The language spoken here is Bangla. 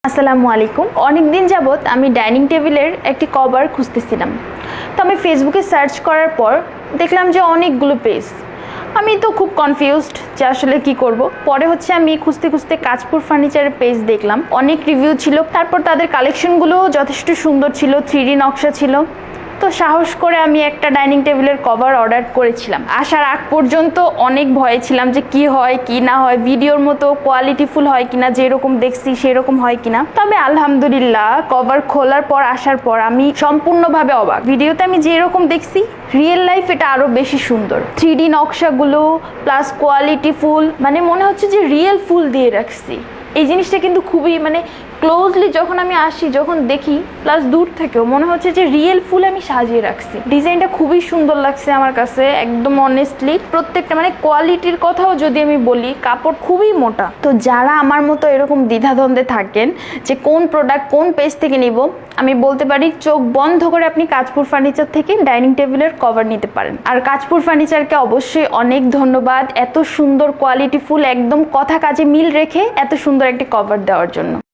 আসসালামু আলাইকুম। অনেক দিন যাবত আমি ডাইনিং টেবিলের একটি কভার খুঁজতেছিলাম। তো আমি ফেসবুকে সার্চ করার পর দেখলাম যে অনেকগুলো পেজ। আমি তো খুব কনফিউজড যে আসলে কি করব। পরে আমি খুঁজতে খুঁজতে কাঁচপুর ফার্নিচারের পেজ দেখলাম, অনেক রিভিউ ছিল। তারপর তাদের কালেকশনগুলো যথেষ্ট সুন্দর ছিল, 3D নকশা ছিল। তো সাহস করে আমি একটা ডাইনিং টেবিলের কভার অর্ডার করেছিলাম। আসার আগ পর্যন্ত অনেক ভয়ে ছিলাম যে কি হয় কি না হয়, ভিডিওর মতো কোয়ালিটিফুল হয় কিনা, যেরকম দেখছি সেরকম হয় কিনা। তবে আলহামদুলিল্লাহ কভার খোলার পর আসার পর আমি সম্পূর্ণভাবে অবাক। ভিডিওতে আমি যেরকম দেখছি রিয়েল লাইফ এটা আরো বেশি সুন্দর। 3D নকশাগুলো প্লাস কোয়ালিটিফুল, মানে মনে হচ্ছে যে রিয়েল ফুল দিয়ে রাখছি। এই জিনিসটা কিন্তু খুবই ক্লোজলি যখন আমি আসি, যখন দেখি, প্লাস দূর থেকেও মনে হচ্ছে যে রিয়েল ফুল আমি সাজিয়ে রাখছি। ডিজাইনটা খুবই সুন্দর লাগছে আমার কাছে, একদম অনেস্টলি। প্রত্যেকটা কোয়ালিটির কথাও যদি আমি বলি, কাপড় খুবই মোটা। তো যারা আমার মতো এরকম দ্বিধাদ্বন্দ্বে থাকেন যে কোন প্রোডাক্ট কোন পেজ থেকে নিব, আমি বলতে পারি চোখ বন্ধ করে আপনি কাঁচপুর ফার্নিচার থেকে ডাইনিং টেবিলের কভার নিতে পারেন। আর কাঁচপুর ফার্নিচারকে অবশ্যই অনেক ধন্যবাদ এত সুন্দর কোয়ালিটিফুল, একদম কথা কাজে মিল রেখে এত সুন্দর একটি কভার দেওয়ার জন্য।